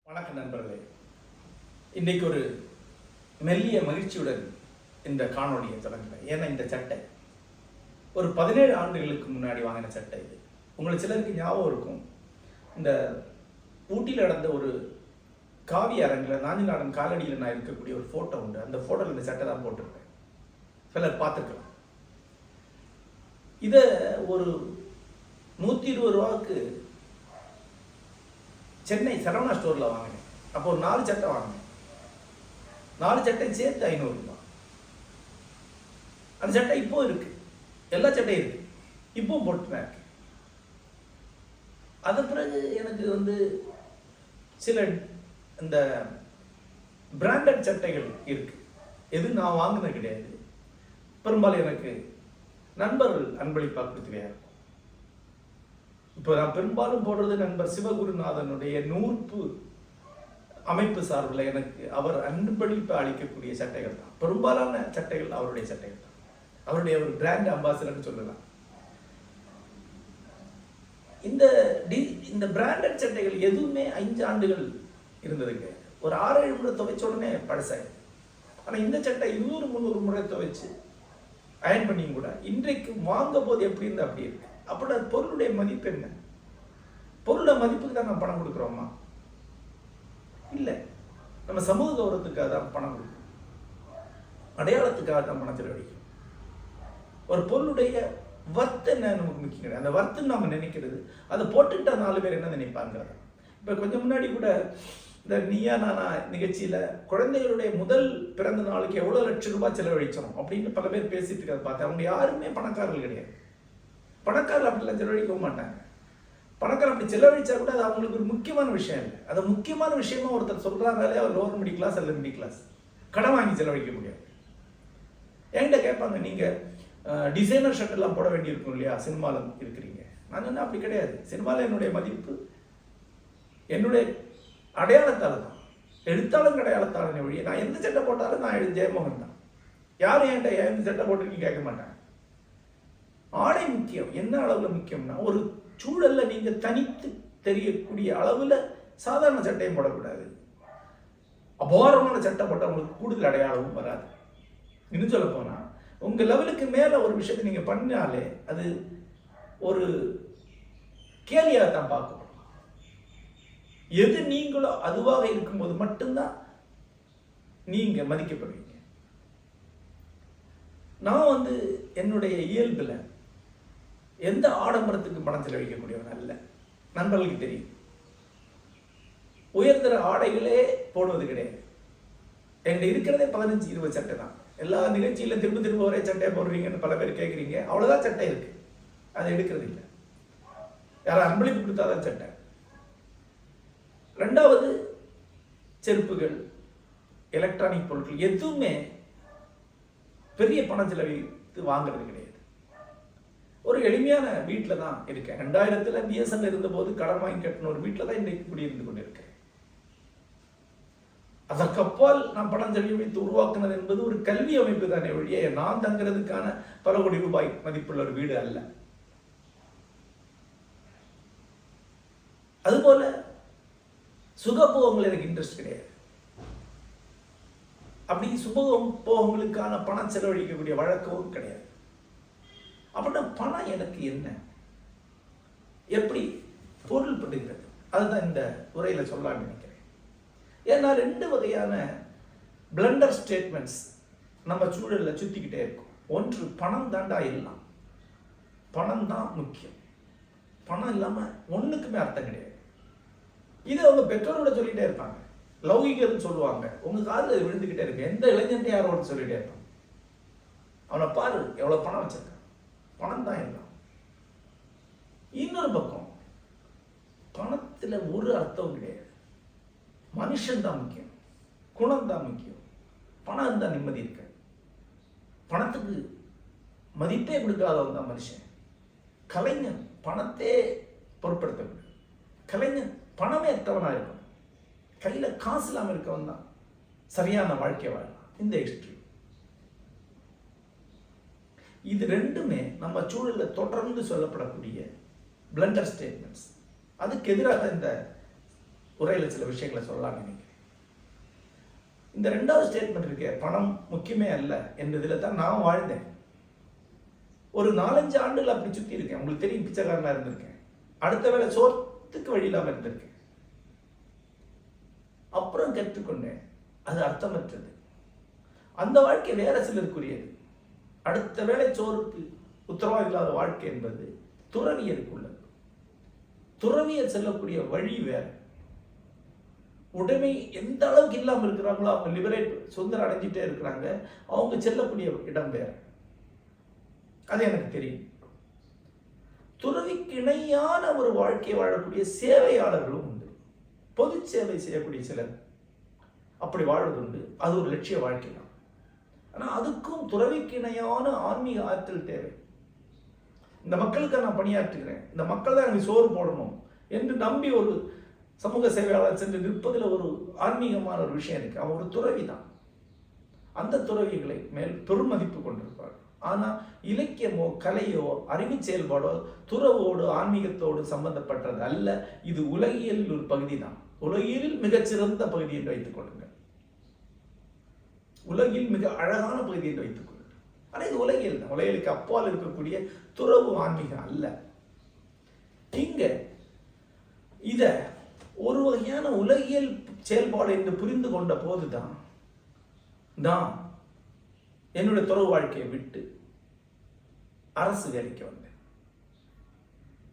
வணக்கம் நண்பர்களே. இன்னைக்கு ஒரு மெல்லிய மகிழ்ச்சியுடன் இந்த காணொலியை தொடங்குறேன். ஏன்னா இந்த சட்டை ஒரு 17 ஆண்டுகளுக்கு முன்னாடி வாங்கின சட்டை. இது உங்களுக்கு சிலருக்கு ஞாபகம் இருக்கும். இந்த ஊட்டியில் நடந்த ஒரு காவி அரங்கில் நாஞ்சிநாடன் காலடியில் நான் இருக்கக்கூடிய ஒரு ஃபோட்டோ உண்டு. அந்த ஃபோட்டோவில் இந்த சட்டை தான் போட்டிருக்கேன். சிலர் பார்த்துருக்கலாம். இதை ஒரு 120 ரூபாவுக்கு சென்னை சரவணா ஸ்டோரில் வாங்கினேன். அப்போ ஒரு 4 சட்டை வாங்கினேன். 4 சட்டை சேர்த்து 500 ரூபாய். அந்த சட்டை இப்போ இருக்கு, எல்லா சட்டையும் இருக்கு, இப்போ போட்டுதான் இருக்கு. அதன் பிறகு எனக்கு சில இந்த பிராண்டட் சட்டைகள் இருக்கு. எது நான் வாங்கினது கிடையாது. பெரும்பாலும் எனக்கு நண்பர்கள் அன்பளிப்பாக கொடுத்துவையா இருக்கும். இப்போ நான் பெரும்பாலும் போடுறது நண்பர் சிவகுருநாதனுடைய நூற்பு அமைப்பு சார்பில் எனக்கு அவர் அன்பளிப்பு அளிக்கக்கூடிய சட்டைகள் தான். பெரும்பாலான சட்டைகள் அவருடைய சட்டைகள் தான். அவருடைய ஒரு பிராண்ட் அம்பாசிடர்னு சொல்லலாம். இந்த பிராண்டட் சட்டைகள் எதுவுமே 5 ஆண்டுகள் இருந்ததுங்க. ஒரு 6-7 முறை துவைச்ச உடனே பழசாயிடுது. ஆனால் இந்த சட்டை 200-300 முறை துவைச்சு அயன் பண்ணியும் கூட இன்றைக்கு வாங்க போது எப்படி இருந்தா அப்படி இருக்கு. அப்படி பொருளுடைய மதிப்பு என்ன? பொருளோட மதிப்புக்கு தான் நம்ம பணம் கொடுக்குறோமா? இல்லை, நம்ம சமூக கௌரவத்துக்காக தான் பணம் கொடுக்குறோம். அடையாளத்துக்காக தான் பணம் செலவழிக்கும். ஒரு பொருளுடைய வர்த்து என்ன நமக்கு முக்கியம் கிடையாது. அந்த வர்த்துன்னு நம்ம நினைக்கிறது, அதை போட்டுக்கிட்ட 4 பேர் என்ன நினைப்பாங்க. இப்போ கொஞ்சம் முன்னாடி கூட இந்த நீயா நானா நிகழ்ச்சியில் குழந்தைகளுடைய முதல் பிறந்த நாளுக்கு எவ்வளோ லட்சம் ரூபாய் செலவழிச்சோம் அப்படின்னு பல பேர் பேசிட்டு இருக்கிறத பார்த்தேன். அவங்க யாருமே பணக்காரர்கள் கிடையாது. பணக்காரர்கள் அப்படிலாம் செலவழிக்கவும் மாட்டாங்க. பணக்காரர் அப்படி செலவழிச்சா கூட அது அவங்களுக்கு ஒரு முக்கியமான விஷயம் இல்லை. அது முக்கியமான விஷயமா ஒருத்தர் சொல்றாங்களே, அவர் லோவர் மிடில் கிளாஸ் அல்லது மிடில் கிளாஸ் கடன் வாங்கி செலவழிக்க முடியாது. என்கிட்ட கேட்பாங்க, நீங்க டிசைனர் ஷர்ட் எல்லாம் போட வேண்டியிருக்கும் இல்லையா, சினிமாவில் இருக்கிறீங்க. நான் சொன்னேன், அப்படி கிடையாது. சினிமாவில் என்னுடைய மதிப்பு என்னுடைய அடையாளத்தால் தான், எழுத்தாளர் அடையாளத்தாளனை வழியே. நான் எந்த சட்டை போட்டாலும் நான் ஜெயமோகன் தான். யாரும் என்கிட்ட எந்த சட்டை போட்டிருக்கீங்க கேட்க மாட்டாங்க. ஆடை முக்கியம். என்ன அளவுல முக்கியம்னா, ஒரு சூழல்ல நீங்க தனித்து தெரியக்கூடிய அளவுல சாதாரண சட்டையும் போடக்கூடாது. அபாரமான சட்டை போட்டால் உங்களுக்கு கூடுதல் அடையாளமும் வராது. இன்னும் சொல்ல போனா, உங்க லெவலுக்கு மேல ஒரு விஷயத்தை நீங்க பண்ணாலே அது ஒரு கேலியாக தான் பார்க்கப்படும். எது நீங்களோ அதுவாக இருக்கும்போது மட்டும்தான் நீங்க மதிக்கப்படுவீங்க. நான் என்னுடைய இயல்புல எந்த ஆடம்பரத்துக்கு பணம் செலவழிக்கக்கூடியவன் அல்ல. நண்பர்களுக்கு தெரியும். உயர்தர ஆடைகளே போடுவது கிடையாது. என்கிட்ட இருக்கிறதே 15-20 சட்டை தான். எல்லா நிகழ்ச்சியில திரும்ப ஒரே சட்டையை போடுறீங்கன்னு பல பேர் கேட்குறீங்க. அவ்வளோதான் சட்டை இருக்கு, அதை எடுக்கிறது இல்லை. யாரும் அன்பளிப்பு கொடுத்தாதான் சட்டை. 2வது, செருப்புகள், எலக்ட்ரானிக் பொருட்கள் எதுவுமே பெரிய பணம் செலவித்து வாங்குறது கிடையாது. ஒரு எளிமையான வீட்டில் தான் இருக்கேன். 2000 பிஎஸ்என்எல் இருந்தபோது கடன் வாங்கி கட்டின ஒரு வீட்டில் தான் இன்றைக்கு குடியிருந்து கொண்டிருக்கேன். அதற்கப்பால் நான் பணம் செலவழித்து உருவாக்குனது என்பது ஒரு கல்வி அமைப்பு தானே வழியே நான் தங்குறதுக்கான பல கோடி ரூபாய் மதிப்புள்ள ஒரு வீடு அல்ல. அதுபோல சுகபோகங்கள் எனக்கு இன்ட்ரெஸ்ட் கிடையாது. அப்படி சுபபோகங்களுக்கான பணம் செலவழிக்கக்கூடிய வழக்கமும் கிடையாது. அப்படின்னா பணம் எனக்கு என்ன, எப்படி பொருள் படுகிறது, அதுதான் இந்த உரையில சொல்லலாம்னு நினைக்கிறேன். ஏன்னா 2 வகையான பிளண்டர் ஸ்டேட்மெண்ட்ஸ் நம்ம சூழல்ல சுத்திக்கிட்டே இருக்கும். ஒன்று, பணம் தாண்டா எல்லாம், பணம் தான் முக்கியம், பணம் இல்லாம ஒண்ணுக்குமே அர்த்தம் கிடையாது. இது அவங்க பெற்றோரோட சொல்லிட்டே இருப்பாங்க. லௌகிகன்னு சொல்லுவாங்க. உங்க காதுல விழுந்துகிட்டே இருக்கு. எந்த இளைஞன் யாரோட சொல்லிட்டே இருப்பாங்க, அவனை பாரு எவ்வளவு பணம் வச்சிருக்கான், பணம் தான் எல்லாம். இன்னொரு பக்கம் பணத்துல ஒரு அர்த்தம் கிடையாது. மனுஷன் தான் முக்கியம், குணம் தான் முக்கியம். பணம் இருந்தா நிம்மதி இருக்க. பணத்துக்கு மதிப்பே கொடுக்காதவன் தான் மனுஷன். கலைஞன் பணத்தே பொருட்படுத்த. கலைஞன் பணமே அற்றவனா இருக்கணும். கையில காசு இல்லாமல் இருக்கவன் தான் சரியான வாழ்க்கை வாழலாம். இந்த எக்ஸ்ட்ரீம் இது ரெண்டுமே நம்ம சூழலில் தொடர்ந்து சொல்லப்படக்கூடிய பிளண்டர் ஸ்டேட்மெண்ட்ஸ். அதுக்கு எதிராக இந்த உரையில் சில விஷயங்களை சொல்லலாம் நினைக்கிறேன். இந்த ரெண்டாவது ஸ்டேட்மெண்ட் இருக்க, பணம் முக்கியமே அல்ல என்றதில் தான் நான் வாழ்ந்தேன். ஒரு 4-5 ஆண்டுகள் அப்படி சுற்றி இருக்கேன். உங்களுக்கு தெரியும், பிச்சைக்காரனாக இருந்திருக்கேன். அடுத்த வேளை சோத்துக்கு வழி இல்லாமல் இருந்திருக்கேன். அப்புறம் கற்றுக்கொண்டேன், அது அர்த்தமற்றது. அந்த வாழ்க்கை வேற சிலருக்குரியது. அடுத்த வேளை சோறுக்கு உத்தரவாதம் இல்லாத வாழ்க்கை என்பது துறவியருக்கு உள்ளது. துறவியர் செல்லக்கூடிய வழி வேற. உடைமை எந்த அளவுக்கு இல்லாமல் இருக்கிறாங்களோ, அவங்க லிபரேட் சுதந்திரம் அடைஞ்சிட்டே இருக்கிறாங்க, அவங்க செல்லக்கூடிய இடம் வேற. அது எனக்கு தெரியும். துறவிக்கு இணையான ஒரு வாழ்க்கையை வாழக்கூடிய சேவையாளர்களும் உண்டு. பொது சேவை செய்யக்கூடிய சிலர் அப்படி வாழ்வது உண்டு. அது ஒரு லட்சிய வாழ்க்கை தான். ஆனால் அதுக்கும் துறவிக்கு இணையான ஆன்மீக ஆற்றல் தேவை. இந்த மக்களுக்கு நான் பணியாற்றுகிறேன், இந்த மக்கள் தான் எனக்கு சோறு போடணும் என்று நம்பி ஒரு சமூக சேவையாளர் சென்று நிற்பதில் ஒரு ஆன்மீகமான ஒரு விஷயம் இருக்கு. அவன் ஒரு துறவி தான். அந்த துறவிகளை மேல் பெருமதிப்பு கொண்டிருப்பார். ஆனால் இலக்கியமோ கலையோ அறிவு செயல்பாடோ துறவோடு ஆன்மீகத்தோடு சம்பந்தப்பட்டது அல்ல. இது உலகியல் ஒரு பகுதி தான். உலகியலில் மிகச்சிறந்த பகுதி என்று வைத்துக் கொள்ளுங்கள். உலகில் மிக அழகான பகுதி என்று வைத்துக் கொள்ளுங்கள். ஆனால் இது உலகியல் தான். உலகிலுக்கு அப்பால் இருக்கக்கூடிய துறவு ஆன்மீகம் அல்ல. இங்க இத ஒரு வகையான உலகியல் செயல்பாடு என்று புரிந்து கொண்ட போதுதான் நான் என்னுடைய துறவு வாழ்க்கையை விட்டு அரசு வேலைக்கு வந்தேன்.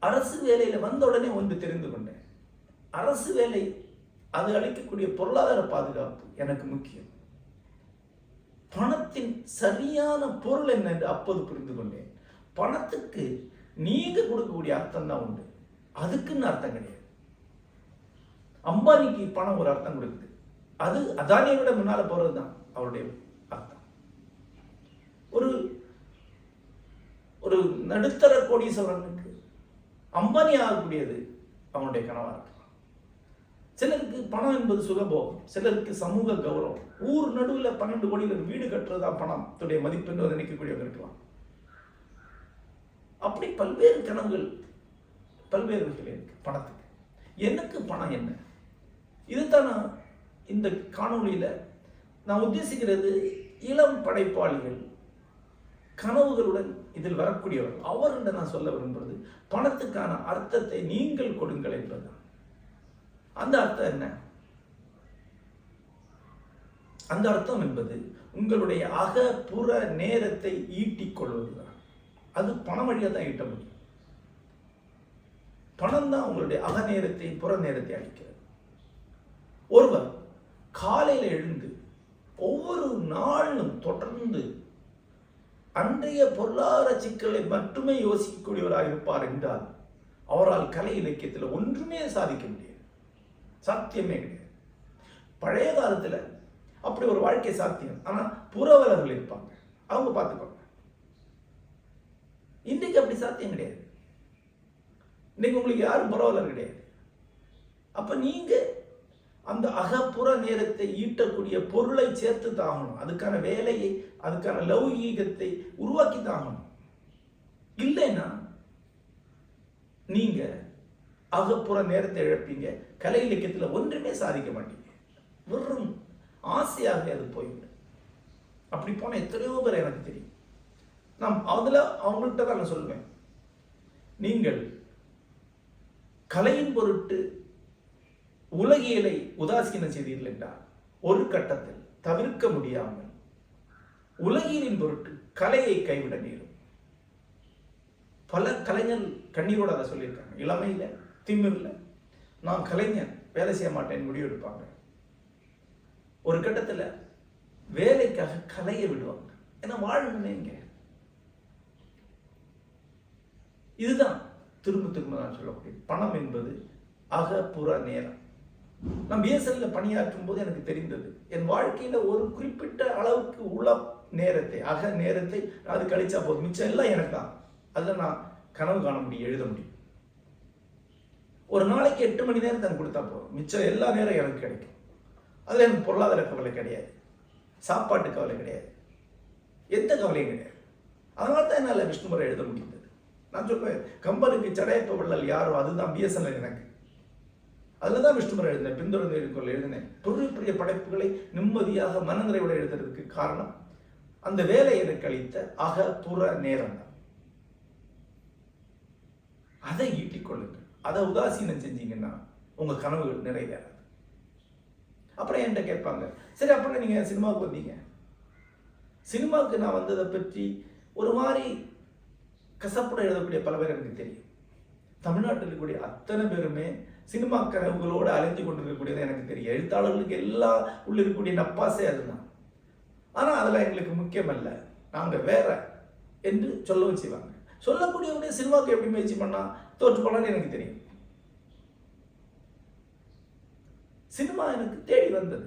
அரசு வேலையில வந்த உடனே ஒன்று தெரிந்து கொண்டேன். அரசு வேலை அது அளிக்கக்கூடிய பொருளாதார பாதுகாப்பு எனக்கு முக்கியம். பணத்தின் சரியான பொருள் என்ன என்று அப்போது புரிந்து கொண்டேன். பணத்துக்கு நீங்க கொடுக்கக்கூடிய அர்த்தம் தான் உண்டு, அதுக்குன்னு அர்த்தம் கிடையாது. அம்பானிக்கு பணம் ஒரு அர்த்தம் கொடுக்குது, அது அதானியை விட முன்னால போறது தான் அவருடைய அர்த்தம். ஒரு ஒரு நடுத்தர கோடீஸ்வரனுக்கு அம்பானி ஆகக்கூடியது அவனுடைய கனவா இருக்கலாம். சிலருக்கு பணம் என்பது சுகபோகம், சிலருக்கு சமூக கௌரவம். ஊர் நடுவில் 12 கோடியில் வீடு கட்டுறதா பணத்துடைய மதிப்பு என்று நினைக்கக்கூடியவங்க இருக்கலாம். அப்படி பல்வேறு கனவுகள், பல்வேறு வகைகள் இருக்கு பணத்துக்கு. எனக்கு பணம் என்ன? இதுதான் நான் இந்த காணொலியில நான் உத்தேசிக்கிறது. இளம் படைப்பாளிகள், கனவுகளுடன் இதில் வரக்கூடியவர்கள், அவர்கிட்ட நான் சொல்ல விரும்புறது பணத்துக்கான அர்த்தத்தை நீங்கள் கொடுங்கள் என்பதுதான். அந்த அர்த்தம் என்ன? அந்த அர்த்தம் என்பது உங்களுடைய அகப்புற நேரத்தை ஈட்டிக் கொள்வதுதான். அது பணம் வழியாக தான் ஈட்ட முடியும். பணம் தான் உங்களுடைய அக நேரத்தை புற நேரத்தை அளிக்கிறது. ஒருவர் காலையில் எழுந்து ஒவ்வொரு நாளும் தொடர்ந்து அன்றைய பொருளாதார சிக்கலை மட்டுமே யோசிக்கக்கூடியவராக இருப்பார் என்றால் அவரால் கலை இலக்கியத்தில் ஒன்றுமே சாதிக்க முடியாது, சாத்தியமே கிடையாது. பழைய காலத்தில் அப்படி ஒரு வாழ்க்கை சாத்தியம். ஆனால் புறவலர்கள் இருப்பாங்க, அவங்க பார்த்துக்கோங்க. இன்றைக்கு அப்படி சாத்தியம் கிடையாது. இன்னைக்கு உங்களுக்கு யாரும் புறவலர் கிடையாது. அப்ப நீங்க அந்த அகப்புற நேரத்தை ஈட்டக்கூடிய பொருளை சேர்த்து தாங்கணும். அதுக்கான வேலையை, அதுக்கான லௌகீகத்தை உருவாக்கி தாங்கணும். இல்லைன்னா நீங்க அகப்புற நேரத்தை இழப்பீங்க, கலை இலக்கியத்தில் ஒன்றுமே சாதிக்க மாட்டீங்க. வெறும் ஆசையாக அது போய்விடும். அப்படி போன எத்தனையோ பேர் எனக்கு தெரியும். நான் அதுல அவங்கள்ட்ட தான் நான் சொல்லுவேன், நீங்கள் கலையின் பொருட்டு உலகியலை உதாசீனம் செய்தீர்கள் என்றால் ஒரு கட்டத்தில் தவிர்க்க முடியாமல் உலகியலின் பொருட்டு கலையை கைவிட நேரும். பல கலைஞர் கண்ணீரோடு அதை சொல்லியிருக்காங்க. இளமையில திமிர்ல நான் கலைஞர், வேலை செய்ய மாட்டேன் முடிவு எடுப்பாங்க. ஒரு கட்டத்தில் வேலைக்காக கலையை விடுவாங்க. ஏன்னா வாழணுங்க. இதுதான் திரும்ப திரும்ப நான் சொல்லக்கூடிய பணம் என்பது அகப்புற நேரம். நான் பிஎஸ்எல்ல பணியாற்றும் போது எனக்கு தெரிந்தது, என் வாழ்க்கையில ஒரு குறிப்பிட்ட அளவுக்கு உள்ள நேரத்தை, அக நேரத்தை அது கழிச்சா போதும், மிச்சம் எல்லாம் எனக்கு தான். அதில் நான் கனவு காண முடியும், எழுத முடியும். ஒரு நாளைக்கு 8 மணி நேரம் தான் கொடுத்தா போதும், மிச்சம் எல்லா நேரம் எனக்கு கிடைக்கும். அதில் எனக்கு பொருளாதார கவலை கிடையாது, சாப்பாட்டு கவலை கிடையாது, எந்த கவலையும் கிடையாது. அதனால தான் என்னால் விஷ்ணுமுறை எழுத முடிந்தது. நான் சொல்லுவேன், கம்பனுக்கு சடையப்ப வள்ளல் யாரோ அதுதான் பிஎஸ்என்எல் எனக்கு. அதில் தான் விஷ்ணுமுறை எழுதினேன், பின்தொடர்ந்து எழுதினேன். பெரிய பெரிய படைப்புகளை நிம்மதியாக மனநிறைவோடு எழுதுறதுக்கு காரணம் அந்த வேலை எனக்கு அளித்த அகப்புற நேரம் தான். அதை ஈட்டிக்கொள்ளுங்கள். அதை உதாசீனம் செஞ்சீங்கன்னா உங்க கனவுகள் நிறைவேறாது. அப்புறம் என்கிட்ட கேட்பாங்க, சரி அப்புறம் நீங்க சினிமாவுக்கு வந்தீங்க. சினிமாவுக்கு நான் வந்ததை பற்றி ஒரு மாதிரி கசப்புடன் எழுதக்கூடிய பல பேர் எனக்கு தெரியும். தமிழ்நாட்டில் இருக்கக்கூடிய அத்தனை பேருமே சினிமா கனவுகளோடு அலைஞ்சு கொண்டிருக்கக்கூடியது எனக்கு தெரியும். எழுத்தாளர்களுக்கு எல்லாம் உள்ள இருக்கக்கூடிய நப்பாசே அதுதான். ஆனால் அதெல்லாம் எங்களுக்கு முக்கியம் அல்ல, நாங்கள் வேற என்று சொல்லவும் செய்வாங்க. சொல்லக்கூடியவனே சினிமாவுக்கு எப்படி முயற்சி பண்ணா தோற்று போனான்னு எனக்கு தெரியும். சினிமா எனக்கு தேடி வந்தது.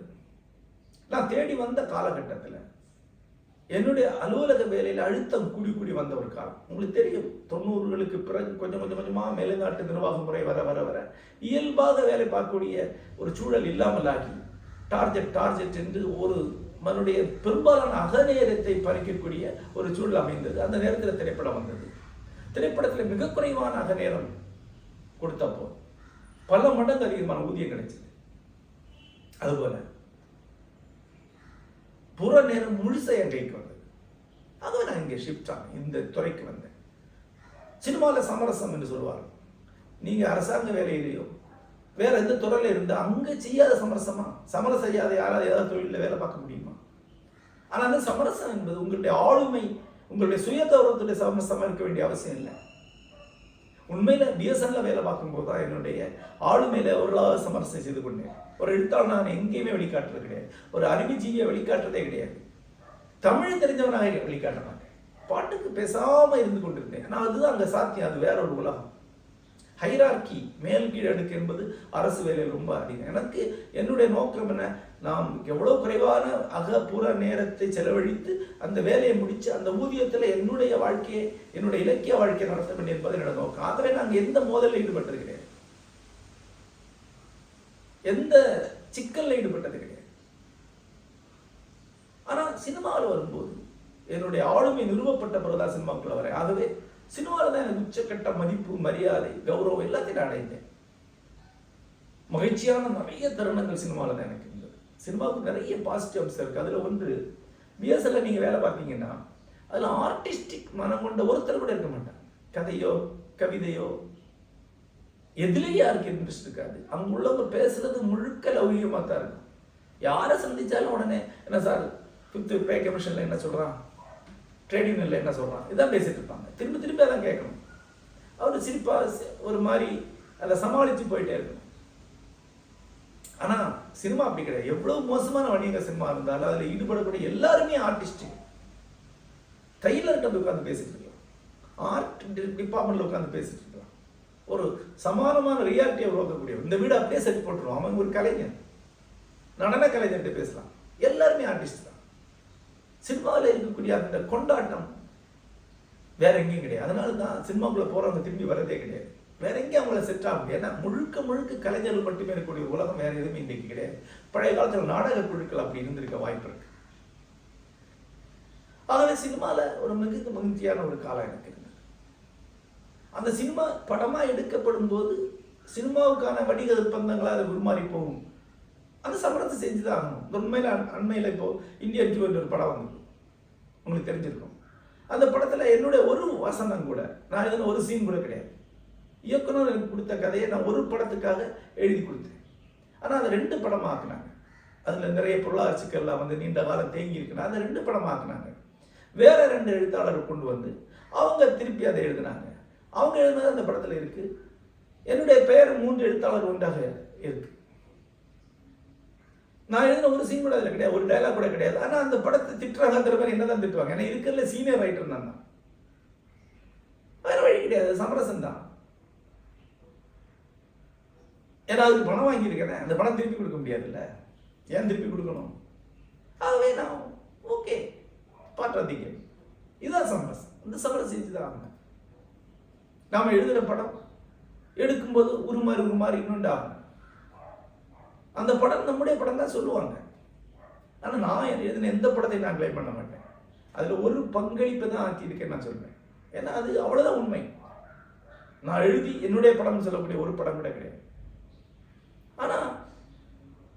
நான் தேடி வந்த காலகட்டத்தில் என்னுடைய அலுவலக வேலையில் அழுத்தம் கூடி வந்த ஒரு காலம். உங்களுக்கு தெரியும், 90களுக்கு பிறகு கொஞ்சம் கொஞ்சமாக மேல்நாட்டு நிர்வாக முறை வர வர வர இயல்பாக வேலை பார்க்கக்கூடிய ஒரு சூழல் இல்லாமலாகி டார்கெட் என்று ஒரு மனுடைய பெரும்பாலான அகநேரத்தை பறிக்கக்கூடிய ஒரு சூழல் அமைந்தது. அந்த நேரத்தில் திரைப்படம் வந்தது. திரைப்படத்தில் மிக குறைவான அகநேரம் கொடுத்தப்போ பல மடங்கு அதிகமான ஊதியம் கிடைச்சது. அதுபோல புற நேரம் முழுசா என் கைக்கு வந்தது. ஆகவே நான் இங்கே ஷிஃப்ட் ஆனேன், இந்த துறைக்கு வந்தேன். சினிமாவில் சமரசம் என்று சொல்லுவார்கள். நீங்க அரசாங்க வேலையிலையோ வேற எந்த துறையில இருந்து அங்க செய்யாத சமரசம் செய்யாத யாராவது ஏதாவது தொழிலில் வேலை பார்க்க முடியுமா? ஆனால் அந்த சமரசம் என்பது உங்களுடைய ஆளுமை, உங்களுடைய சுய கௌரவத்துடைய சமரசமாக இருக்க வேண்டிய அவசியம் இல்லை. உண்மையில பிஎஸ்என்ல வேலை பார்க்கும்போது தான் என்னுடைய ஆளுமையில ஒரு சமரசம் செய்து கொண்டேன். ஒரு எழுத்தாளர் நான் எங்கேயுமே வெளிக்காட்டுறது கிடையாது, ஒரு அறிவுஜீவியை வெளிக்காட்டுறதே கிடையாது, தமிழ் தெரிஞ்சவனாக வெளிக்காட்ட மாட்டேன். பாட்டுக்கு பேசாம இருந்து கொண்டிருந்தேன். ஆனால் அதுதான் அங்கே சாத்தியம். அது வேற ஒரு உலகம். ஹைரார்கி, மேல் கீழ் அடுக்கு என்பது அரசு வேலையில் ரொம்ப அதிகம். எனக்கு என்னுடைய நோக்கம் என்ன, நாம் எவ்வளவு குறைவான அகப்புற நேரத்தை செலவழித்து அந்த வேலையை முடித்து அந்த ஊதியத்தில் என்னுடைய வாழ்க்கையை, என்னுடைய இலக்கிய வாழ்க்கையை நடத்த வேண்டும் என்பது என்னோட நோக்கம். ஆகவே நாங்கள் எந்த மோதலில் ஈடுபட்டது கிடையாது, எந்த சிக்கலில் ஈடுபட்டது கிடையாது. ஆனால் சினிமாவில் வரும்போது என்னுடைய ஆளுமை நிறுவப்பட்ட பிறகுதான் சினிமாக்குள்ள வரேன். ஆகவே சினிமாவில் தான் எனக்கு உச்சக்கட்ட மதிப்பு, மரியாதை, கௌரவம் எல்லாத்தையும் நான் அடைந்தேன். மகிழ்ச்சியான நிறைய தருணங்கள் சினிமாவில் தான் எனக்கு இருந்தது. சினிமாவுக்கு நிறைய பாசிட்டிவ் அம்சம் இருக்கு. அதில் ஒன்று, பிஎஸ்எல்ல நீங்க வேலை பார்த்தீங்கன்னா அதில் ஆர்டிஸ்டிக் மனம் கொண்ட ஒருத்தர் கூட இருக்க மாட்டாங்க. கதையோ கவிதையோ எதுலேயும் யாருக்கு இன்ட்ரெஸ்ட் இருக்காது. அங்கே உள்ளவங்க பேசுறது முழுக்க லௌகிகமாக தான் இருக்கும். யாரை சந்திச்சாலும் உடனே என்ன சார் 5th பே கமிஷன்ல என்ன சொல்றான், ட்ரேட் யூனியன்ல என்ன சொல்றான், இதான் பேசிட்டு இருப்பாங்க. திரும்பி அதான் கேட்கணும். அவரு சிரிப்பா ஒரு மாதிரி அதை சமாளிச்சு போயிட்டே இருக்கணும். ஆனா சினிமா அப்படி கிடையாது. எவ்வளவு மோசமான வணிக சினிமா இருந்தாலும் அதுல ஈடுபடக்கூடிய எல்லாருமே ஆர்டிஸ்ட். ட்ரெயிலர்கிட்ட போய் உட்காந்து பேசிட்டு இருக்கலாம், ஆர்ட் டிபார்ட்மெண்ட்ல உட்காந்து பேசிட்டு இருக்கலாம். ஒரு சமானமான ரியாலிட்டியை உருவாக்கக்கூடிய இந்த வீடு அப்படியே செட் போட்டுருவோம். அவன் ஒரு கலைஞர், நடன கலைஞர்கிட்ட பேசலாம். எல்லாருமே ஆர்டிஸ்ட் தான். சினிமாவில் இருக்கக்கூடிய அந்த கொண்டாட்டம் வேற எங்கேயும் கிடையாது. அதனால தான் சினிமாக்குள்ள போறவங்க திரும்பி வரதே கிடையாது. வேற எங்கேயும் அவங்கள செட் ஆக முடியாது. ஏன்னா முழுக்க கலைஞர்கள் மட்டுமே இருக்கக்கூடிய உலகம் வேற எதுவுமே இன்றைக்கு கிடையாது. பழைய காலத்தில் நாடக குழுக்கள் அப்படி இருந்திருக்க வாய்ப்பு இருக்கு. ஆகவே சினிமாவில் ஒரு மிக மகிழ்ச்சியான ஒரு காலம் எனக்கு இருந்தது. அந்த சினிமா படமா எடுக்கப்படும் போது சினிமாவுக்கான வணிக ஒப்பந்தங்களாக அது உருமாறி போகும். அந்த சமரசத்தை செஞ்சுதான் ஆகணும். உண்மையில அண்மையில் இப்போ இந்தியன் 2 என்ற ஒரு படம் வந்து உங்களுக்கு தெரிஞ்சிருக்கும். அந்த படத்துல என்னுடைய ஒரு வசனம் கூட, நான் எழுதின ஒரு சீன் கூட கிடையாது. இயக்குனர் எனக்கு கொடுத்த கதையை நான் ஒரு படத்துக்காக எழுதி கொடுத்தேன். ஆனால் அதை 2 படமா ஆக்குனாங்க. அதுல நிறைய பொருளாதார சிக்கல்லாம் வந்து நீண்ட காலம் தேங்கி இருக்குன்னா அதை 2 படமா ஆக்குனாங்க. வேற 2 எழுத்தாளர்கள் கொண்டு வந்து அவங்க திருப்பி அதை எழுதினாங்க. அவங்க எழுதினது அந்த படத்துல இருக்கு. என்னுடைய பெயர் 3 எழுத்தாளர் ஒன்றாக இருக்கு. நான் எழுதின ஒரு சீன் கூட அதில் கிடையாது, ஒரு டைலாக் கூட கிடையாது. ஆனால் அந்த படத்தை திட்டுறாங்க, அந்த பேர் என்னதான் திட்டுவாங்க. ஏன்னா இருக்கிறதுல சீனியர் ரைட்டர் நான் தான். வேற வழி கிடையாது, சமரசம் தான். ஏன்னா அதுக்கு பணம் வாங்கியிருக்கேன், அந்த பணம் திருப்பி கொடுக்க முடியாதுல்ல, ஏன் திருப்பி கொடுக்கணும்? ஆகவே நான் ஓகே பாட்டுறதுக்கு இதுதான் சமரசம். இந்த சமரசம் செஞ்சுதான் ஆகணும். நாம எழுதுகிற படம் எடுக்கும்போது உருமாறி இன்னொன்று ஆகணும். அந்த படம் நம்முடைய படம் தான் சொல்லுவாங்க. ஆனால் நான் எழுதின எந்த படத்தை நான் கிளைம் பண்ண மாட்டேன். அதில் ஒரு பங்களிப்பை தான் ஆக்கியிருக்கேன் நான் சொல்றேன். ஏன்னா அது அவ்வளோதான் உண்மை. நான் எழுதி என்னுடைய படம் சொல்லக்கூடிய ஒரு படம் கூட கிடையாது. ஆனால்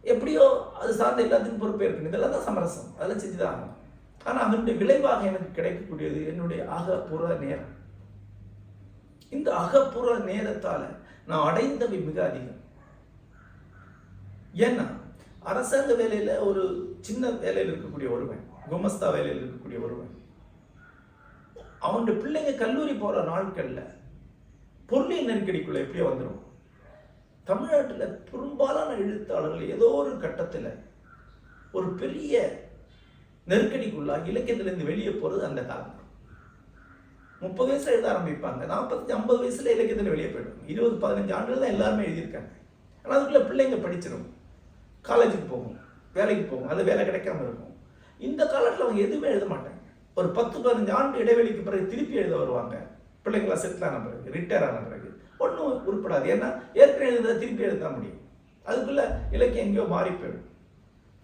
எப்படியோ அது சார்ந்த எல்லாத்துக்கும் பொறுப்பேற்கணும். இதெல்லாம் தான் சமரசம், அதெல்லாம் செஞ்சுதான் ஆகணும். ஆனால் அதனுடைய விளைவாக எனக்கு கிடைக்கக்கூடியது என்னுடைய அகப்புற நேரம். இந்த அகப்புற நேரத்தால் நான் அடைந்தவை மிக அதிகம். ஏன்னா அரசாங்க வேலையில் ஒரு சின்ன வேலையில் இருக்கக்கூடிய ஒருவன், குமஸ்தா வேலையில் இருக்கக்கூடிய ஒருவன், அவனுடைய பிள்ளைங்க கல்லூரி போகிற நாட்களில் பொருளியல் நெருக்கடிக்குள்ள எப்படியோ வந்துடும். தமிழ்நாட்டில் பெரும்பாலான எழுத்தாளர்கள் ஏதோ ஒரு கட்டத்தில் ஒரு பெரிய நெருக்கடிக்குள்ளாக இலக்கியத்திலிருந்து வெளியே போகிறது அந்த காலம். 30 வயசுல எழுத ஆரம்பிப்பாங்க, 45-50 வயசுல இலக்கியத்தில் வெளியே போயிடுவாங்க. 20-15 ஆண்டுகள் தான் எல்லாருமே எழுதியிருக்காங்க. ஆனால் அதுக்குள்ள பிள்ளைங்க படிச்சிடும், காலேஜுக்கு போகும், வேலைக்கு போகும், அது வேலை கிடைக்காம இருக்கும். இந்த காலத்தில் அவங்க எதுவுமே எழுத மாட்டாங்க. ஒரு 10-15 ஆண்டு இடைவெளிக்கு பிறகு திருப்பி எழுத வருவாங்க. பிள்ளைங்களா செட்டில் ஆன பிறகு, ரிட்டையர் ஆன பிறகு ஒன்றும் உருப்படாது. ஏன்னா ஏற்கனவே எழுத திருப்பி எழுத முடியும். அதுக்குள்ள இலக்கியம் எங்கேயோ மாறி போயிடும்.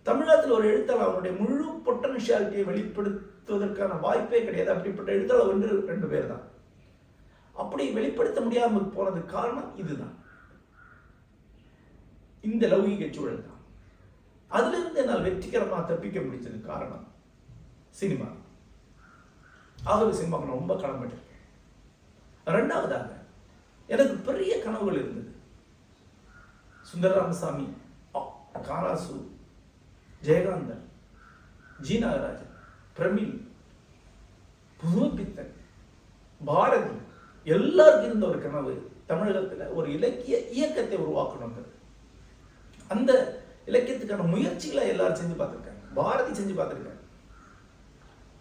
தமிழகத்தில் ஒரு எழுத்தாளர் அவனுடைய முழு பொட்டன்ஷியாலிட்டியை வெளிப்படுத்துவதற்கான வாய்ப்பே கிடையாது. அப்படிப்பட்ட எழுத்தாளர் 1-2 பேர் தான். அப்படி வெளிப்படுத்த முடியாமல் போனதுக்கு காரணம் இதுதான், இந்த லௌகிக சூழல் தான். அதிலிருந்து என்னால் வெற்றிகரமாக தப்பிக்க முடிச்சதுக்கு காரணம் சினிமா. ஆகவே சினிமாவுக்கு நான் ரொம்ப கடமைப்பட்டிருக்கேன். 2வதாக எனக்கு பெரிய கனவுகள் இருந்தது. சுந்தர ராமசாமி, காராசு, ஜெயகாந்தன், ஜி நாகராஜன், பிரமிழ், புதுமைப்பித்தன், பாரதி, எல்லாருக்கும் இருந்த ஒரு கனவு தமிழகத்தில் ஒரு இலக்கிய இயக்கத்தை உருவாக்கணுங்கிறது. அந்த இலக்கியத்துக்கான முயற்சிகளை எல்லாரும் செஞ்சு பார்த்துருக்காங்க. பாரதி செஞ்சு பார்த்துருக்காங்க.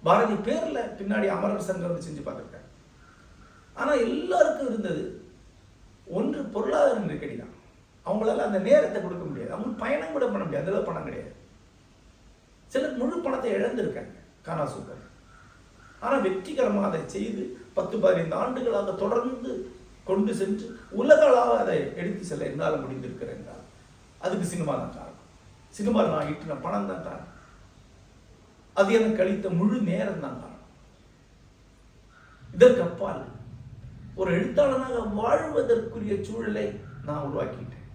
பாரதி பேர்ல பின்னாடி அமரர் சங்கம் வந்து செஞ்சு பார்த்துருக்காங்க. ஆனால் எல்லாருக்கும் இருந்தது ஒன்று பொருளாதார நெருக்கடி தான். அவங்களால அந்த நேரத்தை கொடுக்க முடியாது. அவங்க பயணம் கூட பண்ண முடியாது, அதில் பணம் கிடையாது. சிலர் முழு பணத்தை இழந்திருக்காங்க காணாசூப்பர். ஆனால் வெற்றிகரமாக அதை செய்து 10-15 ஆண்டுகளாக தொடர்ந்து கொண்டு சென்று உலகளாக அதை எடுத்து செல்ல என்னால் முடிந்திருக்கிறேன் என்றால் அதுக்கு சினிமா தான் காரணம். சினிமாவில் நான் ஈட்டின பணம் தான் காரணம். அது எனக்கு கழித்த முழு நேரம் தான் காரணம். இதற்கு அப்பால் ஒரு எழுத்தாளனாக வாழ்வதற்குரிய சூழலை நான் உருவாக்கிட்டேன்.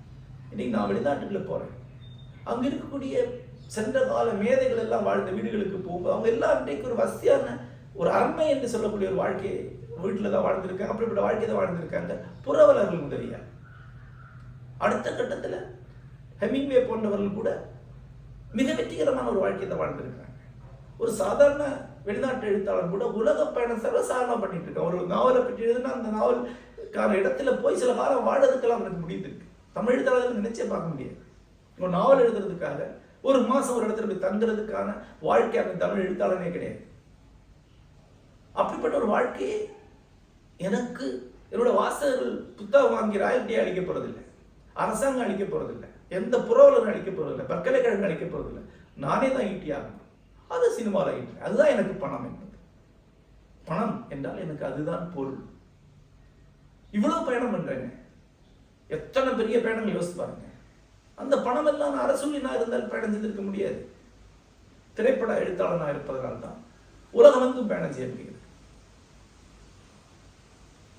இன்னைக்கு நான் வெளிநாட்டுக்குள்ள போறேன். அங்க இருக்கக்கூடிய சென்ற கால மேதைகள் எல்லாம் வாழ்ந்த வீடுகளுக்கு போகும்போது அவங்க எல்லாம் இன்றைக்கு ஒரு வசதியான ஒரு அருமை என்று சொல்லக்கூடிய ஒரு வாழ்க்கையை வீட்டில் தான் வாழ்ந்திருக்காங்க. அப்படிப்பட்ட வாழ்க்கை தான் வாழ்ந்திருக்காங்க புரவலர்கள் உதவியா. அடுத்த கட்டத்தில் ஹெமிங்வே போன்றவர்கள் கூட மிக வெற்றிகரமான ஒரு வாழ்க்கையை தான் வாழ்ந்திருக்காங்க. ஒரு சாதாரண வெளிநாட்டு எழுத்தாளர் கூட உலக பயணம் சர்வசாதாரணமாக பண்ணிட்டு இருக்கான். ஒரு நாவலை பற்றி எழுதுனா அந்த நாவலுக்கான இடத்துல போய் சில காலம் வாழறதுக்கெல்லாம் அவனுக்கு முடிந்திருக்கு. தமிழ் எழுத்தாளர்கள் நினைச்சே பார்க்க முடியாது. ஒரு நாவல் எழுதுறதுக்காக ஒரு மாசம் ஒரு இடத்துல போய் தங்குறதுக்கான வாழ்க்கை அந்த தமிழ் எழுத்தாளனே கிடையாது. அப்படிப்பட்ட ஒரு வாழ்க்கையை எனக்கு என்னோட வாசகர்கள் புத்தகம் வாங்கி ராயல்ட்டியை அளிக்க போறதில்லை, அரசாங்கம் அளிக்க போறதில்லை, எந்த புரவலரும் அளிக்க போறதில்லை, பல்கலைக்கழகம் அளிக்க போறதில்லை. நானே தான் ஈட்டியாகணும். அது சினிமாவில் ஈட்டுறேன். அதுதான் எனக்கு பணம் என்பது. பணம் என்றால் எனக்கு அதுதான் பொருள். இவ்வளவு பயணம் பண்றேங்க. எத்தனை பெரிய பயணங்கள் யோசிச்சு பாருங்க. அந்த பணம் எல்லாம் நான் அரசுனா இருந்தால் பயணம் செய்திருக்க முடியாது. திரைப்பட எழுத்தாளனாக இருப்பதனால் தான் உலகமெங்கும் பயணம் செய்ய முடிகிறது,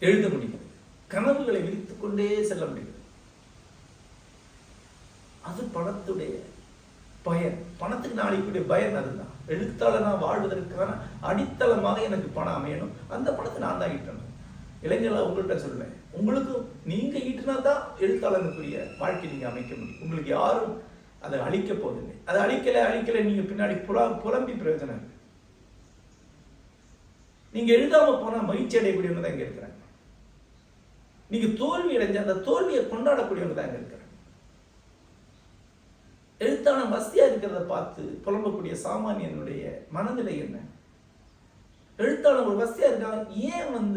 எழுத முடிகிறது, கனவுகளை விரித்துக் கொண்டே செல்ல முடிகிறது. அது பணத்துடைய பயன். பணத்துக்கு நாளைக்குடைய பயன் அதுதான். எழுத்தாளனா வாழ்வதற்கான அடித்தளமாக எனக்கு பணம் அமையணும். அந்த பணத்தை நான் தான் ஈட்டணும். இளைஞர்களா உங்கள்கிட்ட சொல்லுவேன், உங்களுக்கு நீங்க ஈட்டினா தான் எழுத்தாளனுக்குரிய வாழ்க்கை நீங்க அமைக்க முடியும். உங்களுக்கு யாரும் அதை அழிக்க போவதில்லை. அதை அழிக்கல நீங்க பின்னாடி புலம்பி பிரயோஜனம் இல்லை. நீங்க எழுதாம போனா மகிழ்ச்சி அடையக்கூடியவங்க தான் இங்க இருக்கிறாங்க. நீங்க தோல்வி அடைஞ்ச அந்த தோல்வியை கொண்டாடக்கூடியவங்க தான் இங்க இருக்கிறாங்க. எழுத்தாளன் வசதியா இருக்கிறத பார்த்து புலம்பக்கூடிய சாமானியனுடைய மனநிலை என்ன? எழுத்தாளன் ஒரு வசதியா இருக்காங்க, ஏன்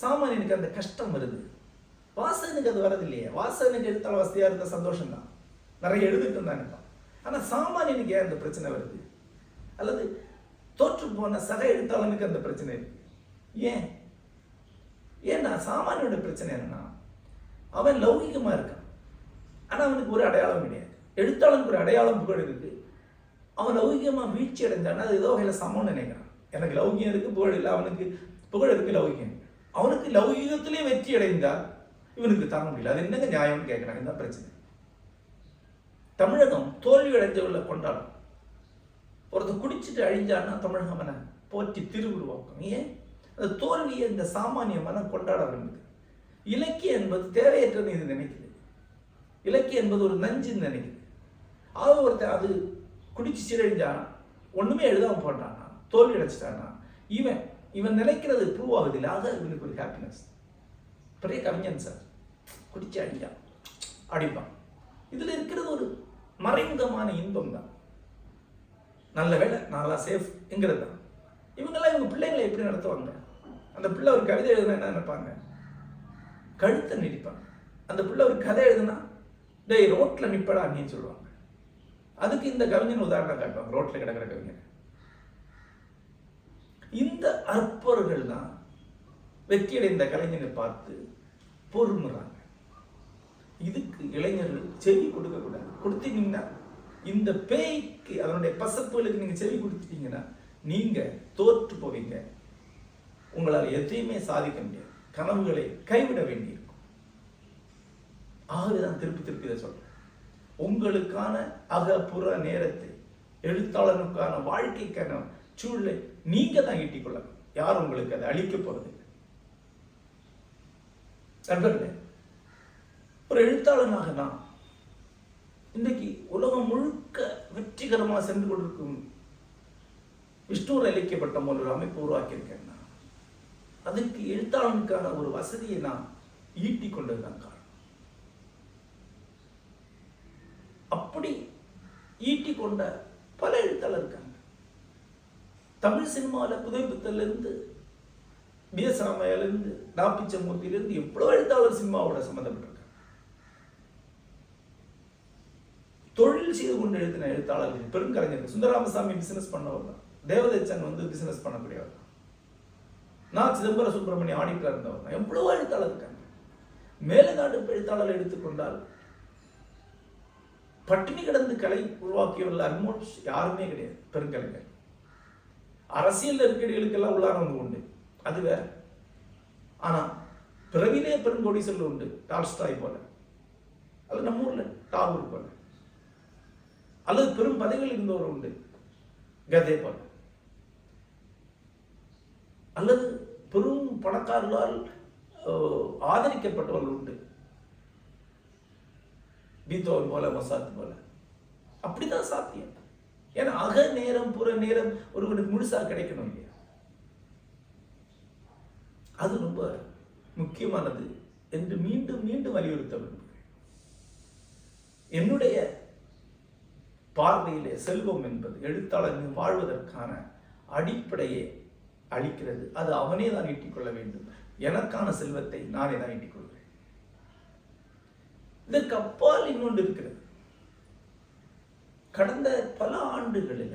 சாமானியனுக்கு அந்த கஷ்டம் வருது? வாசகனுக்கு அது வரது இல்லையே. வாசகனுக்கு எழுத்தாளர் வசதியா இருந்த சந்தோஷம் தான், நிறைய எழுதிட்டு இருந்தாங்க. ஆனா சாமானியனுக்கு ஏன் அந்த பிரச்சனை வருது? அல்லது தோற்று போன சக எழுத்தாளனுக்கு அந்த பிரச்சனை இருக்கு. ஏன்னா சாமானியோட பிரச்சனை என்னன்னா, அவன் லௌகிகமா இருக்கான், ஆனா அவனுக்கு ஒரு அடையாளம் கிடையாது. எழுத்தாளனுக்கு ஒரு அடையாளம் புகழ் இருக்கு. அவன் லௌகிகமா வீழ்ச்சி அடைஞ்சானா அது ஏதோ வகையில சமம்னு நினைக்கிறான். எனக்கு லௌகியம் இருக்கு, புகழ் இல்லை. அவனுக்கு புகழ் இருக்கு, லௌகியம். அவனுக்கு லௌகிகத்திலே வெற்றி அடைந்தால் இவனுக்கு தாங்க முடியல. அது என்னங்க நியாயம்னு கேட்கிறாங்க. இதுதான் பிரச்சனை. தமிழகம் தோல்வி அடைந்தவர்களை கொண்டாடும். ஒருத்தர் குடிச்சிட்டு அழிஞ்சான்னா தமிழகம் என போற்றி திருவுருவாக்கும். ஏன் அந்த தோல்வியை இந்த சாமானிய மனம் கொண்டாட விரும்புது. இலக்கியம் என்பது தேவையற்றது இது நினைக்குது. இலக்கியம் என்பது ஒரு நஞ்சுன்னு நினைக்குது. ஆக ஒருத்தர் அது குடிச்சு சீரழிஞ்சானா, ஒண்ணுமே எழுதாம போட்டானா, தோல்வி அடைச்சிட்டானா, இவன் நினைக்கிறது ப்ரூவ் ஆகுது இல்லை. ஆக இவனுக்கு ஒரு ஹாப்பினஸ். பெரிய கவிஞன் சார் குடிச்சு அடிக்கான் அடிப்பான். இதுல இருக்கிறது ஒரு மறைமுகமான இன்பம் தான். நல்ல வேலை, நல்லா சேஃப் என்கிறது தான். இவங்கெல்லாம் இவங்க பிள்ளைங்களை எப்படி நடத்துவாங்க? அந்த பிள்ளை ஒரு கவிதை எழுதுனா என்ன நினைப்பாங்க? கழுத்தை நிற்பாங்க. அந்த பிள்ளை ஒரு கதை எழுதுனா டேய் ரோட்ல நிப்படா அப்படின்னு சொல்லுவாங்க. அதுக்கு இந்த கவிஞன் உதாரணம் காட்டுவாங்க, ரோட்ல கிடக்கிற கவிஞன். இந்த அற்பர்கள் தான் வெற்றியடைந்த கலைஞனை பார்த்து பொறுமுறாங்க. இதுக்கு இளைஞர்கள் செவி கொடுக்க கூடாது. கொடுத்தீங்கன்னா இந்த பேய்க்கு அதனுடைய பசப்புகளுக்கு நீங்க செவி கொடுத்துட்டீங்கன்னா நீங்க தோற்று போவீங்க. உங்களால் எதையுமே சாதிக்க முடியாது. கனவுகளை கைவிட வேண்டியிருக்கும். ஆகவேதான் திருப்பி திருப்பி இதை சொல்றேன். உங்களுக்கான அகப்புற நேரத்தை, எழுத்தாளனுக்கான வாழ்க்கைக்கான சூழலை நீங்க தான் ஈட்டிக் கொள்ளணும். யாரும் உங்களுக்கு அதை அளிக்க போறது இல்லை. நண்பர்களே, ஒரு எழுத்தாளனாக நான் இன்றைக்கு உலகம் முழுக்க வெற்றிகரமாக சென்று கொண்டிருக்கும் விஷ்ணுவர் இலக்கியப்பட்ட ஒரு அமைப்பு உருவாக்கியிருக்கேன். அதுக்கு எழுத்தாளனுக்கான ஒரு வசதியை நான் ஈட்டி கொண்டதுதான் காரணம். அப்படி ஈட்டி கொண்ட பல எழுத்தாளர் இருக்காங்க. தமிழ் சினிமாவில் புதைப்புத்திலிருந்து பிஎஸ் ராமையிலிருந்து நாப்பிச்சமூர்த்தியிலிருந்து எவ்வளவு எழுத்தாளர் சினிமாவோட சம்பந்தப்பட்டிருக்காங்க. தொழில் செய்து கொண்டு எழுதின எழுத்தாளர்கள் பெருங்கலைஞர்கள். சுந்தரராமசாமி பிசினஸ் பண்ணவர் தான். தேவதச்சன் பிசினஸ் பண்ணக்கூடியவர் தான். நான் சிதம்பர சுப்பிரமணிய ஆடிட்டர் இருந்தவர் தான். எவ்வளவோ எழுத்தாளர் இருக்காங்க. மேலநாடு எழுத்தாளர் எடுத்துக்கொண்டால் பட்டினி கிடந்து கலை உருவாக்கியவர்கள் ஆல்மோஸ்ட் யாருமே கிடையாது பெருங்கலைஞர். அரசியல் நெருக்கடிகளுக்கெல்லாம் உள்ளானவங்க உண்டு, அது வேற. ஆனா பிறவிலே பெருங்கோடீஸ்வரர்கள் உண்டு, டால்ஸ்டாய் போல, அல்லது நம்ம ஊர்ல டாகூர் போல, அல்லது பெரும் பதவிகள் இருந்தவர் உண்டு, கதே போல, அல்லது பெரும் பணக்காரர்களால் ஆதரிக்கப்பட்டவர்கள் உண்டு, பீத்தோவன் போல, மொசாத் போல. அப்படிதான் சாத்தியம். ஏன்னா அக நேரம் புற நேரம் ஒருவனுக்கு முழுசா கிடைக்கணும் இல்லையா? அது ரொம்ப முக்கியமானது என்று மீண்டும் மீண்டும் வலியுறுத்த விரும்புகிறேன். என்னுடைய பார்வையிலே செல்வம் என்பது எழுத்தாளர்கள் வாழ்வதற்கான அடிப்படையை அளிக்கிறது. அது அவனே தான் ஈட்டிக்கொள்ள வேண்டும். எனக்கான செல்வத்தை நானே தான் ஈட்டிக்கொள்கிறேன். இதற்கு அப்பால் இன்னொன்று இருக்கிறது. கடந்த பல ஆண்டுகளில்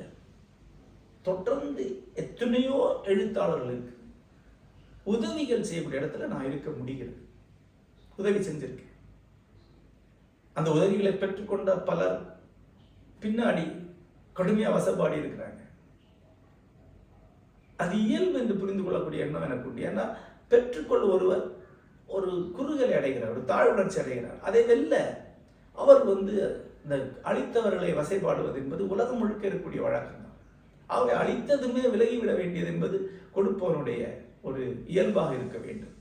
தொடர்ந்து எத்தனையோ எழுத்தாளர்களுக்கு உதவிகள் செய்யக்கூடிய இடத்துல நான் இருக்க முடிகிறது. உதவி செஞ்சிருக்கேன். அந்த உதவிகளை பெற்றுக்கொண்ட பலர் பின்னாடி கடுமையா வசப்பாடி இருக்கிறாங்க. அது இயல்பு என்று புரிந்து கொள்ளக்கூடிய எண்ணம் எனக்கு உண்டு. ஏன்னா பெற்றுக்கொள்ள ஒருவர் ஒரு குறுகலை அடைகிறார், ஒரு தாழ்வுணர்ச்சி அடைகிறார். அதை வெல்ல அவர் இந்த அழித்தவர்களை வசைபாடுவது என்பது உலகம் முழுக்க இருக்கக்கூடிய வழக்கம் தான். அவரை அழித்ததுமே விலகிவிட வேண்டியது என்பது கொடுப்பவனுடைய ஒரு இயல்பாக இருக்க வேண்டும்.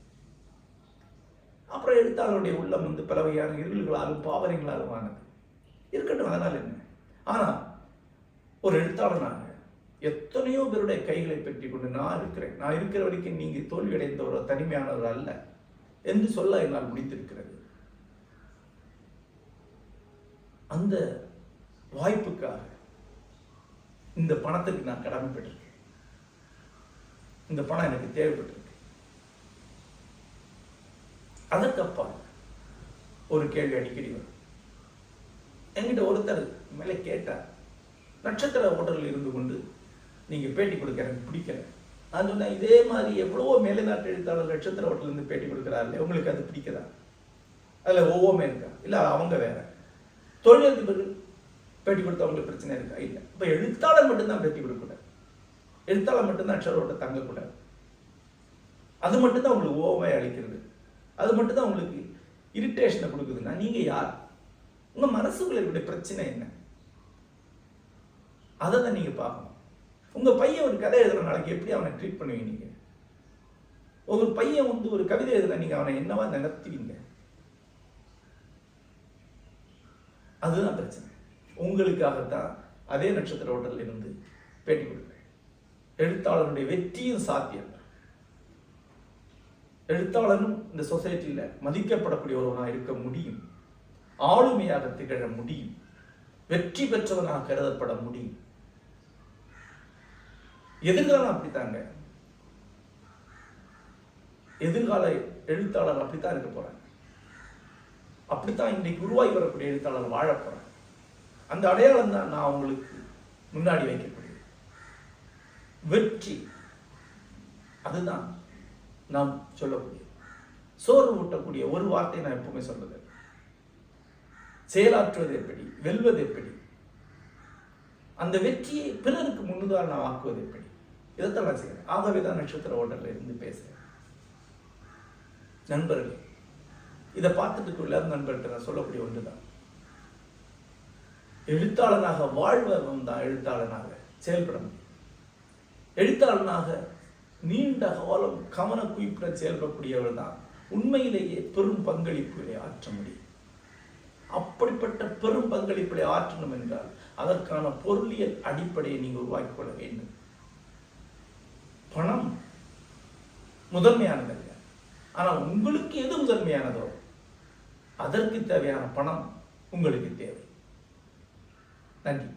அப்புறம் எழுத்தாளருடைய உள்ளம் பல வகையான இருள்களாலும் பாவனைகளாலும் ஆனது இருக்கட்டும், அதனால் என்ன. ஆனா ஒரு எழுத்தாளனாக எத்தனையோ பேருடைய கைகளை பற்றி கொண்டு நான் இருக்கிறேன். நான் இருக்கிற வரைக்கும் நீங்க தோல்வி அடைந்தவர் தனிமையானவர் அல்ல என்று சொல்ல என்னால் முடித்திருக்கிறது. அந்த வாய்ப்புக்காக இந்த பணத்துக்கு நான் கடமைப்பட்டிருக்கேன். இந்த பணம் எனக்கு தேவைப்பட்டிருக்கு. அதற்கப்பால் ஒரு கேள்வி அடிக்கடி வரும். என்கிட்ட ஒருத்தர் மேலே கேட்டார், நட்சத்திர ஹோட்டலில் இருந்து கொண்டு நீங்க பேட்டி கொடுக்க எனக்கு பிடிக்கல. நான் சொன்னேன், இதே மாதிரி எவ்வளவோ மேலை நாட்டு எழுத்தாளர் நட்சத்திர ஹோட்டல் இருந்து பேட்டி கொடுக்குறாரு, உங்களுக்கு அது பிடிக்கதா? அதுல ஒவ்வொருமே இருக்கா? இல்ல அவங்க வேற. தொழிலதிபர்கள் பேட்டி கொடுத்தவங்களுக்கு பிரச்சனை இருக்கா? இல்லை. இப்ப எழுத்தாளர் மட்டும்தான் பேட்டி கொடுக்கூடாது. எழுத்தாளர் மட்டும்தான் அக்ஷரோட தங்கக்கூடாது. அது மட்டும்தான் உங்களுக்கு ஓவை அளிக்கிறது, அது மட்டும்தான் உங்களுக்கு இரிட்டேஷனை கொடுக்குதுன்னா நீங்க யார்? உங்க மனசுக்குள்ள இருக்கிற பிரச்சனை என்ன? அதை தான் நீங்க பார்க்கணும். உங்க பையன் ஒரு கதை எழுதுற நாளைக்கு எப்படி அவனை ட்ரீட் பண்ணுவீங்க? நீங்க ஒரு பையன் ஒரு கவிதை எழுதுனா நீங்க அவனை என்னவா நடத்துவீங்க? அதுதான் பிரச்சனை. உங்களுக்காகத்தான் அதே நட்சத்திர ஹோட்டல்ல இருந்து பேட்டி கொடுக்குறேன். எழுத்தாளருடைய வெற்றியும் சாத்தியம். எழுத்தாளனும் இந்த சொசைட்டியில மதிக்கப்படக்கூடிய ஒருவனாக இருக்க முடியும், ஆளுமையாக திகழ முடியும், வெற்றி பெற்றவனாக கருதப்பட முடியும். எதிர்காலம் அப்படித்தாங்க. எதிர்கால எழுத்தாளர் அப்படித்தான் இருக்க போறாங்க. அப்படித்தான் இன்னைக்கு உருவாகி வரக்கூடிய எழுத்தாளர் வாழ போறாங்க. அந்த அடையாளம் தான் நான் உங்களுக்கு முன்னாடி வைக்கக்கூடிய வெற்றி. அதுதான் நாம் சொல்லக்கூடிய சோறு ஊட்டக்கூடிய ஒரு வார்த்தை நான் எப்பவுமே சொல்றது, செயலாற்றுவது எப்படி, வெல்வது எப்படி, அந்த வெற்றியை பிறருக்கு முன்னுதாரணம் ஆக்குவது எப்படி, இதைத்தான் நான் செய்யறேன். ஆகவேதான் நட்சத்திர ஹோட்டல்ல இருந்து பேசுறேன். நண்பர்களே, இதை பார்த்துட்டு இல்லாத நண்பர்கிட்ட நான் சொல்லக்கூடிய ஒன்றுதான், எழுத்தாளனாக வாழ்வதும் தான் எழுத்தாளனாக செயல்பட முடியும். எழுத்தாளனாக நீண்ட காலம் கவன குவிப்புற செயல்படக்கூடியவர் தான் உண்மையிலேயே பெரும் பங்களிப்புகளை ஆற்ற முடியும். அப்படிப்பட்ட பெரும் பங்களிப்புகளை ஆற்றணும் என்றால் அதற்கான பொருளியல் அடிப்படையை நீங்கள் உருவாக்கிக் கொள்ள வேண்டும். பணம் முதன்மையானது அல்ல. ஆனால் உங்களுக்கு எது முதன்மையானதோ அதற்கு தேவையான பணம் உங்களுக்கு தேவை. நன்றி.